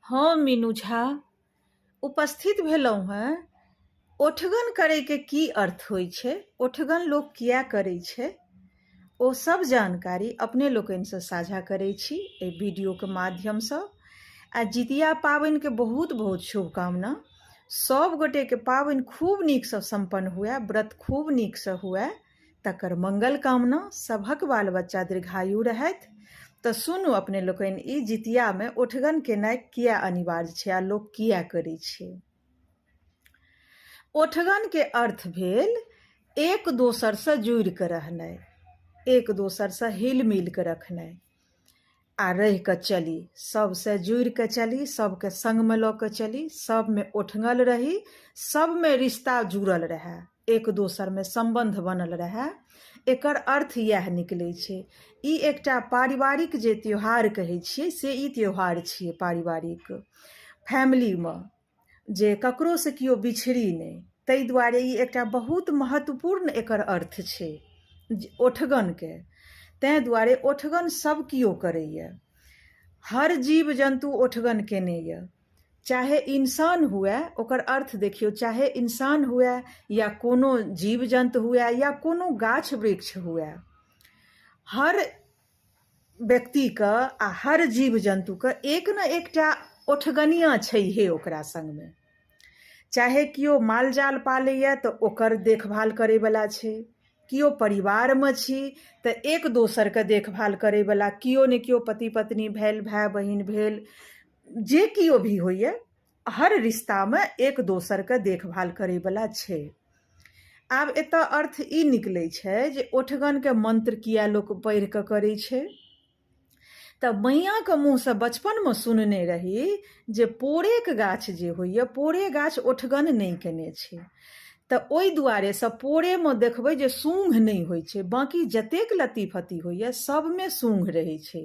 हम मीनू झा उपस्थित भेलहुँ हेँ। ओठगन करैके की अर्थ होइ छै, ओठगन लोक किया करै छै, ओ सब जानकारी अपने लोकनिसँ साझा करै छी एहि वीडियोके माध्यमसँ। आ जितिया पाबनिके बहुत बहुत शुभकामना। सब गोटेके पाबनि खूब नीकसँ सम्पन्न हुए, व्रत खूब नीकसँ हुए, तकर मंगल कामना। सभक बाल बच्चा दीर्घायु रहथि। तऽ सुनू अपने लोकनि, ई जितियामे ओठगन केनाइ किया अनिवार्य छै आ लोक किया करै छै। ओठगनके अर्थ भेल एक दोसरसँ जुड़ि कऽ रहनाइ, एक दोसरसँ हिल मिल कऽ रखनाइ आ रहि कऽ चली, सबसँ जुड़ि कऽ चली, सबके सङ्गमे लऽ कऽ चली, सबमे ओठगल रही, सबमे रिश्ता जुड़ल रहए, एक दोसरमे सम्बन्ध बनल रहए। एकर अर्थ इएह निकलै छै। ई एकटा पारिवारिक जे त्यौहार कहै छियै से ई त्यौहार छियै पारिवारिक, फैमिलीमे जे ककरोसँ केओ बिछड़ी नहि। ताहि दुआरे ई एकटा बहुत महत्वपूर्ण एकर अर्थ छै ओठगनके। ताहि दुआरे ओठगन सब केओ करैए, हर जीव जन्तु ओठगन केने यए। चाहे इंसान हुए, ओकर अर्थ देखियौ, चाहे इंसान हुए या कोनो जीव जन्तु हुए या कोनो गाछ वृक्ष हुए, हर व्यक्तिके आ हर जीव जन्तुके एक न एकटा ओठगनिया छैहे ओकरा सङ्गमे। चाहे केओ माल जाल पालैए तऽ ओकर देखभाल करैवला छै, केओ परिवारमे छी तऽ एक दोसरके देखभाल करैवला, केओ ने केओ पति पत्नी भेल, भाय बहिन भेल, जे केओ भी होइए, हर रिश्तामे एक दोसरके देखभाल करैवला छै। आब एतऽ अर्थ ई निकलै छै जे ओठगनके मंत्र किया लोक पढ़ि कऽ करै छै। तऽ मैयाके मुँहसँ बचपनमे सुनने रही जे पोरेक गाछ जे होइए, पोरे गाछ ओठगन नहि केने छै। तऽ ओहि दुआरेसँ पोरेमे देखबै जे सूङ्घ नहि होइ छै, बाँकी जतेक लत्ती फत्ती होइए सबमे सूङ्घ रहै छै,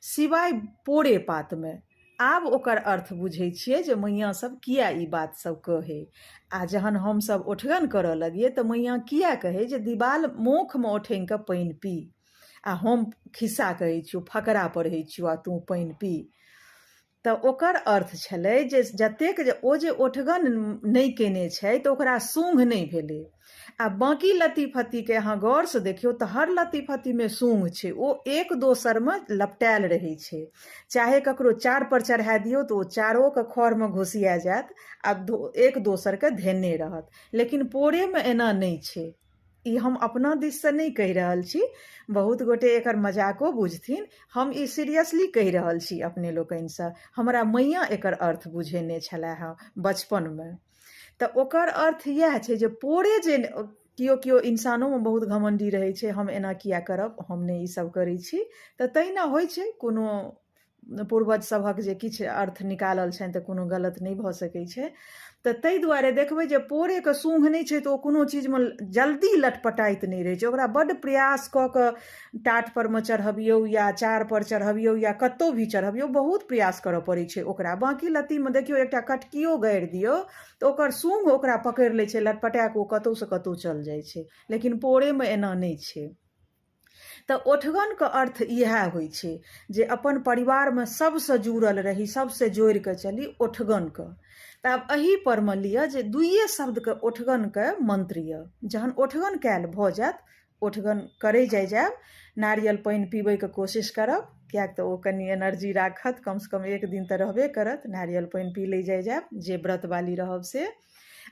सिवाय पोरे पातमे। आब ओकर अर्थ बुझै छियै जे मैया सब किया ई बात सब कहै। आ जहन हमसब ओठगन करऽ लगियै तऽ मैया किया कहै जे दिवाल मोखमे ओठैन कऽ पानि पी, आ हम खिस्सा कहै छियौ, फकरा पढ़ै छियौ आ तू पानि पी। तऽ ओकर अर्थ छलै जे जतेक ओ जे ओठगन नहि केने छै तऽ ओकरा सूङ्घ नहि भेलै। आ बाँकी लत्ती फत्तीके अहाँ गौरसँ देखियौ तऽ हर लत्ती फत्तीमे सूङ्घ छै, ओ एक दोसरमे लपटायल रहै छै। चाहे ककरो चारपर चढ़ा दियौ तऽ ओ चारोके खऽरमे घुसिया जायत आ एक दोसरके धेने रहत। लेकिन पोरेमे एना नहि छै। ई हम अपना दिससँ नहि कहि रहल छी, बहुत गोटे एकर मजाको बुझथिन, हम ई सीरियसली कहि रहल छी अपने लोकनिसँ। हमरा मैया एकर अर्थ बुझेने छलै हँ बचपनमे। तऽ ओकर अर्थ इएह छै जे पोरे जे केओ इंसानोमे बहुत घमण्डी रहै छै, हम एना किया करब, हम नहि ईसब करै छी। तऽ तहिना होइ छै, कोनो पूर्वज सभक जे किछु अर्थ निकालल छनि तऽ कोनो गलत नहि भऽ सकै छै। तऽ ताहि दुआरे देखबै जे पोरेके सूङ्घ नहि छै तऽ ओ कोनो चीजमे जल्दी लटपटाइत नहि रहै छै, ओकरा बड्ड प्रयास कऽ कऽ टाटपरमे चढ़बियौ या चारपर चढ़बियौ या कतहु भी चढ़बियौ, बहुत प्रयास करऽ पड़ै छै ओकरा। बाँकी लत्तीमे देखियौ एकटा कटकियो गाड़ि दियौ तऽ ओकर सूङ्घ ओकरा पकड़ि लै छै, लटपटा कऽ ओ कतहुसँ कतहु चल जाइ छै। लेकिन पोरेमे एना नहि छै। तऽ ओठगनके अर्थ इएह होइ छै जे अपन परिवारमे सबसँ जुड़ल रही, सबसँ जोड़ि कऽ चली, ओठगनके। तऽ आब एही परमे लिअ जे दुइये शब्दके ओठगनके मंत्र यऽ। जहन ओठगन कयल भऽ जायत, ओठगन करै जायब, नारियल पानि पीबैके कोशिश करब, किएक तऽ ओ कनि एनर्जी राखत, कमसँ कम एक दिन तऽ रहबे करत। नारियल पानि पी लै जायब जे व्रतवाली रहब से,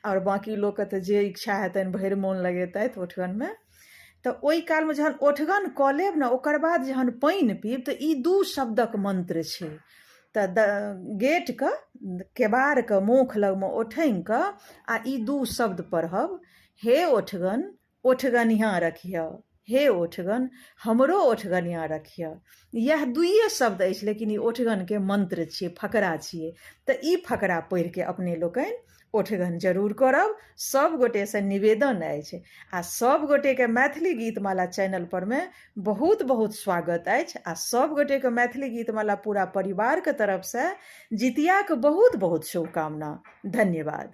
आओर बाँकी लोकके तऽ जे इच्छा हेतनि भरि मोन लगेतथि ओठगनमे। तऽ ओहि कालमे जहन ओठगन कऽ लेब ने, ओकर बाद जहन पानि पीब तऽ ई दू शब्दक मंत्र छै। तऽ गेटके, केबाड़के मुख लगमे ओठैन कऽ आ ई दू शब्द पढ़ब, हे ओठगन ओठगनिया रखिअ, हे ओठगन हमरो ओठगनिया रखिअ। इएह दुइये शब्द अछि, लेकिन ई ओठगनके मंत्र छियै, फकरा छियै। तऽ ई फकरा पढ़ि कऽ अपने लोकनि ओठगन जरूर करब, सब गोटेसँ निवेदन अछि। आ सब गोटेके मैथिली गीतमाला चैनल परमे बहुत बहुत स्वागत अछि। आ सब गोटेके मैथिली गीतमाला पूरा परिवारके तरफसँ जितियाके बहुत बहुत शुभकामना। धन्यवाद।